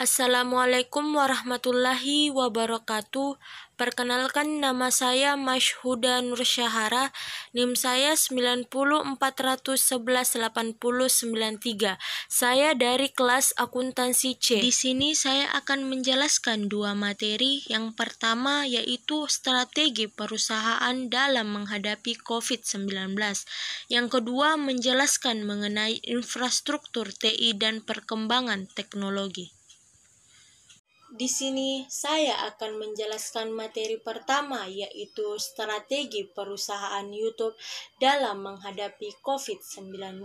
Assalamualaikum warahmatullahi wabarakatuh. Perkenalkan, nama saya Masyhuda Nursyahara. NIM saya 9041180993. Saya dari kelas akuntansi C. Di sini saya akan menjelaskan dua materi. Yang pertama yaitu strategi perusahaan dalam menghadapi COVID-19. Yang kedua menjelaskan mengenai infrastruktur TI dan perkembangan teknologi. Di sini saya akan menjelaskan materi pertama yaitu strategi perusahaan YouTube dalam menghadapi COVID-19.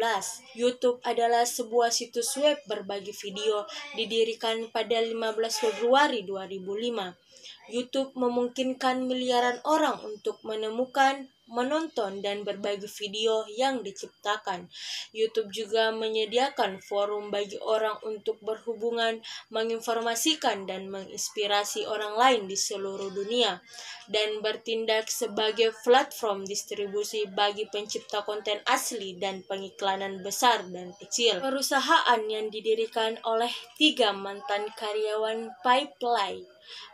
YouTube adalah sebuah situs web berbagi video didirikan pada 15 Februari 2005. YouTube memungkinkan miliaran orang untuk menemukan, menonton, dan berbagi video yang diciptakan. YouTube juga menyediakan forum bagi orang untuk berhubungan, menginformasikan, dan menginspirasi orang lain di seluruh dunia, dan bertindak sebagai platform distribusi bagi pencipta konten asli dan pengiklanan besar dan kecil. Perusahaan yang didirikan oleh 3 mantan karyawan Pipeline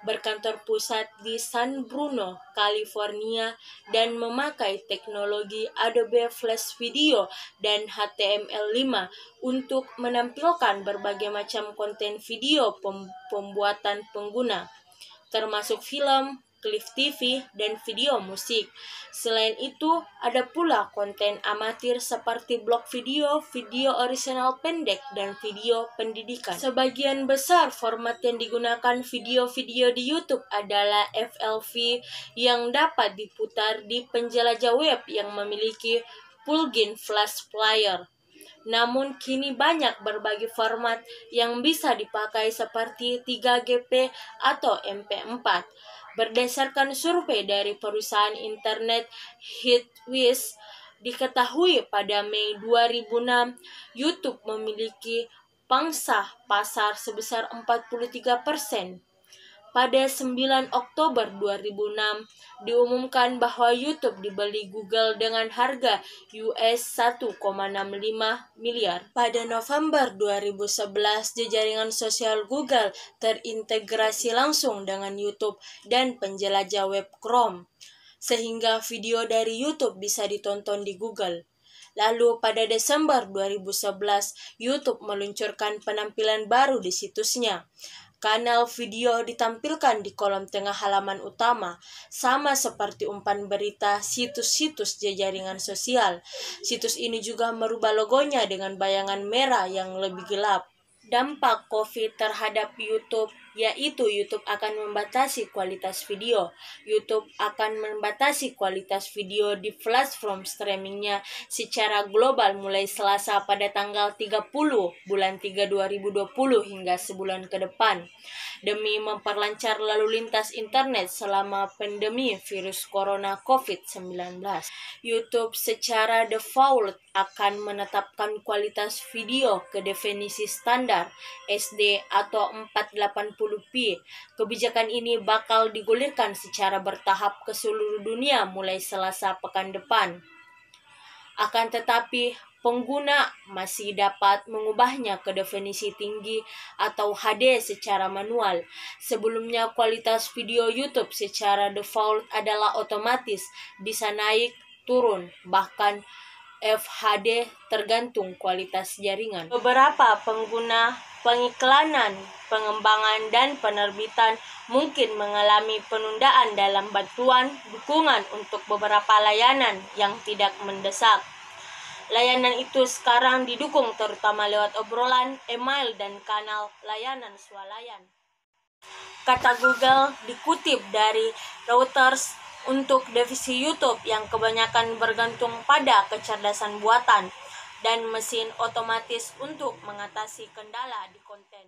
berkantor pusat di San Bruno, California, dan memakai teknologi Adobe Flash Video dan HTML5 untuk menampilkan berbagai macam konten video pembuatan pengguna, termasuk film, klip TV, dan video musik. Selain itu, ada pula konten amatir seperti blog video, video original pendek, dan video pendidikan. Sebagian besar format yang digunakan video-video di YouTube adalah FLV yang dapat diputar di penjelajah web yang memiliki plugin Flash Player. Namun kini banyak berbagai format yang bisa dipakai seperti 3GP atau MP4. Berdasarkan survei dari perusahaan internet Hitwiz, diketahui pada Mei 2006, YouTube memiliki pangsa pasar sebesar 43%. Pada 9 Oktober 2006, diumumkan bahwa YouTube dibeli Google dengan harga US 1,65 miliar. Pada November 2011, jejaringan sosial Google terintegrasi langsung dengan YouTube dan penjelajah web Chrome, sehingga video dari YouTube bisa ditonton di Google. Lalu pada Desember 2011, YouTube meluncurkan penampilan baru di situsnya. Kanal video ditampilkan di kolom tengah halaman utama, sama seperti umpan berita situs-situs jejaringan sosial. Situs ini juga merubah logonya dengan bayangan merah yang lebih gelap. Dampak COVID terhadap YouTube yaitu YouTube akan membatasi kualitas video. YouTube akan membatasi kualitas video di platform streamingnya secara global mulai Selasa pada tanggal 30 bulan 3 2020 hingga sebulan ke depan, demi memperlancar lalu lintas internet selama pandemi virus corona COVID-19. YouTube secara default akan menetapkan kualitas video ke definisi standar SD atau 480p. Kebijakan ini bakal digulirkan secara bertahap ke seluruh dunia mulai Selasa pekan depan. Akan tetapi, pengguna masih dapat mengubahnya ke definisi tinggi atau HD secara manual. Sebelumnya, kualitas video YouTube secara default adalah otomatis bisa naik, turun, bahkan FHD tergantung kualitas jaringan. Beberapa pengguna pengiklanan, pengembangan, dan penerbitan mungkin mengalami penundaan dalam bantuan dukungan untuk beberapa layanan yang tidak mendesak. Layanan itu sekarang didukung terutama lewat obrolan, email, dan kanal layanan swalayan. Kata Google dikutip dari Reuters, untuk divisi YouTube yang kebanyakan bergantung pada kecerdasan buatan dan mesin otomatis untuk mengatasi kendala di konten.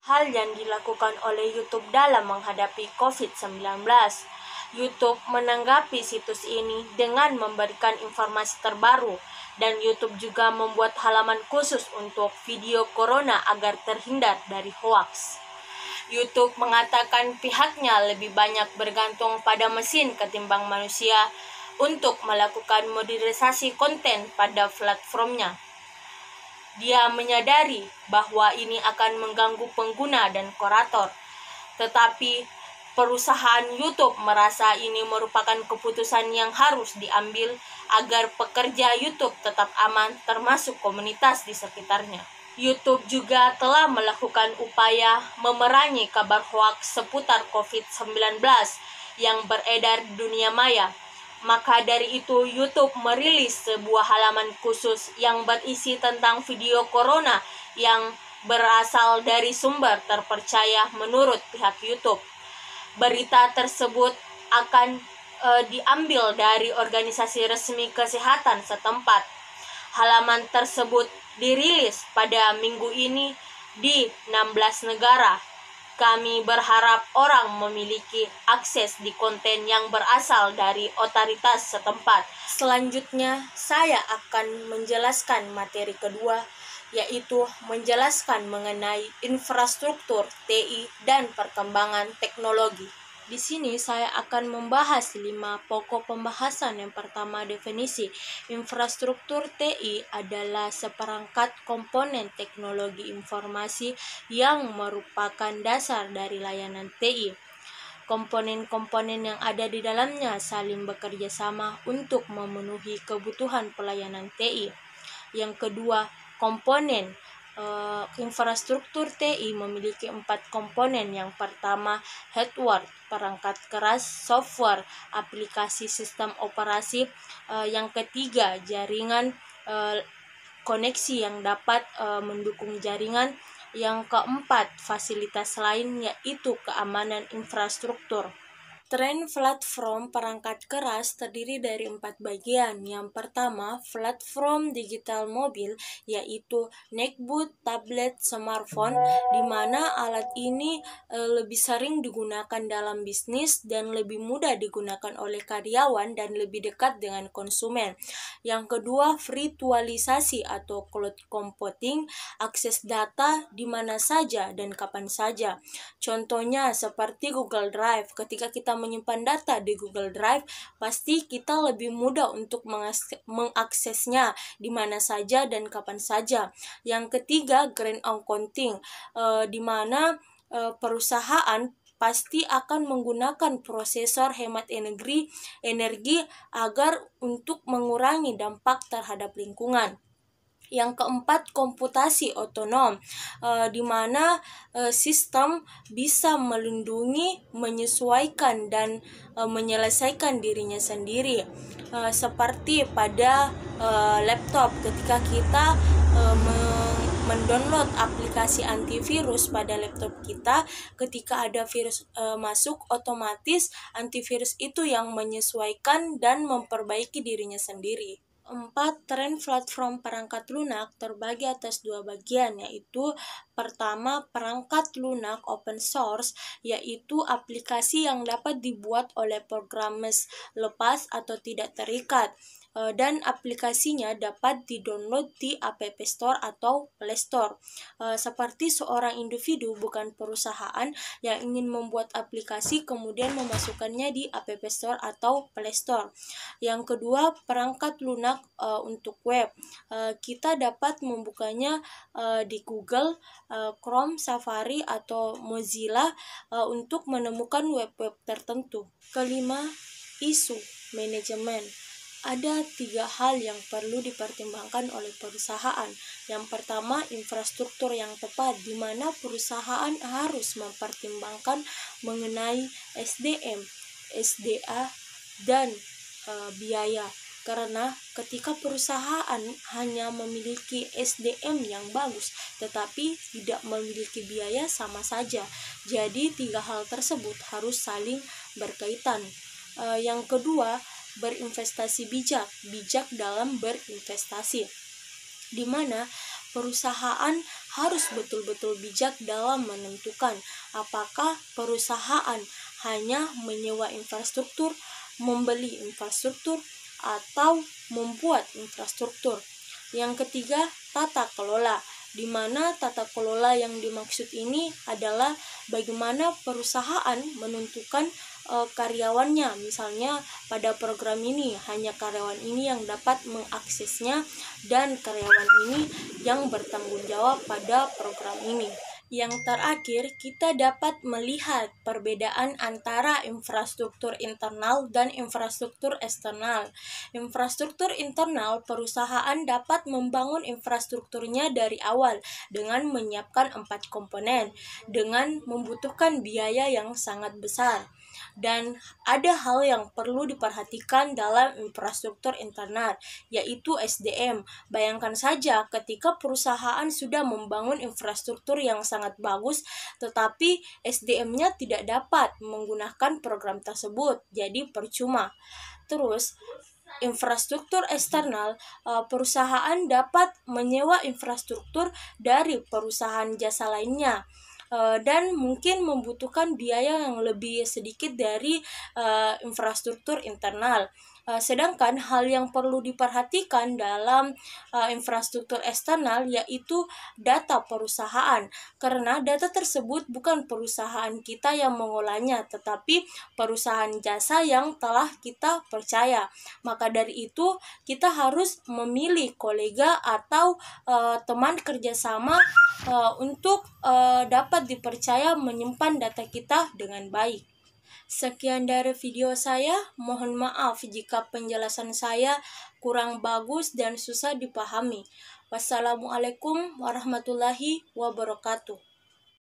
Hal yang dilakukan oleh YouTube dalam menghadapi COVID-19. YouTube menanggapi situs ini dengan memberikan informasi terbaru, dan YouTube juga membuat halaman khusus untuk video corona agar terhindar dari hoaks. YouTube mengatakan pihaknya lebih banyak bergantung pada mesin ketimbang manusia untuk melakukan modernisasi konten pada platformnya. Dia menyadari bahwa ini akan mengganggu pengguna dan kurator. Tetapi perusahaan YouTube merasa ini merupakan keputusan yang harus diambil agar pekerja YouTube tetap aman termasuk komunitas di sekitarnya. YouTube juga telah melakukan upaya memerangi kabar hoaks seputar COVID-19 yang beredar di dunia maya. Maka dari itu YouTube merilis sebuah halaman khusus yang berisi tentang video corona yang berasal dari sumber terpercaya menurut pihak YouTube. Berita tersebut akan diambil dari organisasi resmi kesehatan setempat. Halaman tersebut dirilis pada minggu ini di 16 negara. Kami berharap orang memiliki akses di konten yang berasal dari otoritas setempat. Selanjutnya, saya akan menjelaskan materi kedua, yaitu menjelaskan mengenai infrastruktur TI dan perkembangan teknologi. Di sini saya akan membahas 5 pokok pembahasan. Yang pertama, definisi. Infrastruktur TI adalah seperangkat komponen teknologi informasi yang merupakan dasar dari layanan TI. Komponen-komponen yang ada di dalamnya saling bekerja sama untuk memenuhi kebutuhan pelayanan TI. Yang kedua, komponen. Infrastruktur TI memiliki 4 komponen. Yang pertama, hardware, perangkat keras, software, aplikasi sistem operasi. Yang ketiga, jaringan, koneksi yang dapat mendukung jaringan. Yang keempat, fasilitas lain, yaitu keamanan infrastruktur. Tren platform perangkat keras terdiri dari 4 bagian. Yang pertama, platform digital mobil, yaitu netbook, tablet, smartphone, di mana alat ini lebih sering digunakan dalam bisnis dan lebih mudah digunakan oleh karyawan dan lebih dekat dengan konsumen. Yang kedua, virtualisasi atau cloud computing, akses data di mana saja dan kapan saja. Contohnya seperti Google Drive. Ketika kita menyimpan data di Google Drive, pasti kita lebih mudah untuk mengaksesnya di mana saja dan kapan saja. Yang ketiga, grand accounting, di mana perusahaan pasti akan menggunakan prosesor hemat energi agar untuk mengurangi dampak terhadap lingkungan. Yang keempat, komputasi otonom, di mana sistem bisa melindungi, menyesuaikan, dan menyelesaikan dirinya sendiri. Seperti pada laptop, ketika kita mendownload aplikasi antivirus pada laptop kita, ketika ada virus masuk, otomatis antivirus itu yang menyesuaikan dan memperbaiki dirinya sendiri. 4. Tren platform perangkat lunak terbagi atas 2 bagian, yaitu pertama, perangkat lunak open source, yaitu aplikasi yang dapat dibuat oleh programmers lepas atau tidak terikat, dan aplikasinya dapat di-download di App Store atau Play Store. Seperti seorang individu, bukan perusahaan, yang ingin membuat aplikasi kemudian memasukkannya di App Store atau Play Store. Yang kedua, perangkat lunak untuk web. Kita dapat membukanya di Google, Chrome, Safari, atau Mozilla untuk menemukan web-web tertentu. Kelima, isu manajemen. Ada 3 hal yang perlu dipertimbangkan oleh perusahaan. Yang pertama, infrastruktur yang tepat, di mana perusahaan harus mempertimbangkan mengenai SDM, SDA, dan biaya. Karena ketika perusahaan hanya memiliki SDM yang bagus tetapi tidak memiliki biaya, sama saja. Jadi 3 hal tersebut harus saling berkaitan. Yang kedua, berinvestasi bijak dalam berinvestasi, di mana perusahaan harus betul-betul bijak dalam menentukan apakah perusahaan hanya menyewa infrastruktur, membeli infrastruktur, atau membuat infrastruktur. Yang ketiga, tata kelola, di mana tata kelola yang dimaksud ini adalah bagaimana perusahaan menentukan karyawannya. Misalnya pada program ini hanya karyawan ini yang dapat mengaksesnya dan karyawan ini yang bertanggung jawab pada program ini. Yang terakhir, kita dapat melihat perbedaan antara infrastruktur internal dan infrastruktur eksternal. Infrastruktur internal, perusahaan dapat membangun infrastrukturnya dari awal dengan menyiapkan 4 komponen, dengan membutuhkan biaya yang sangat besar. Dan ada hal yang perlu diperhatikan dalam infrastruktur internal, yaitu SDM. Bayangkan saja ketika perusahaan sudah membangun infrastruktur yang sangat bagus, tetapi SDM-nya tidak dapat menggunakan program tersebut, jadi percuma. Terus, infrastruktur eksternal, perusahaan dapat menyewa infrastruktur dari perusahaan jasa lainnya, dan mungkin membutuhkan biaya yang lebih sedikit dari infrastruktur internal. Sedangkan hal yang perlu diperhatikan dalam infrastruktur eksternal yaitu data perusahaan, karena data tersebut bukan perusahaan kita yang mengolahnya, tetapi perusahaan jasa yang telah kita percaya. Maka dari itu, kita harus memilih kolega atau teman kerjasama untuk dapat dipercaya menyimpan data kita dengan baik. Sekian dari video saya, mohon maaf jika penjelasan saya kurang bagus dan susah dipahami. Wassalamualaikum warahmatullahi wabarakatuh.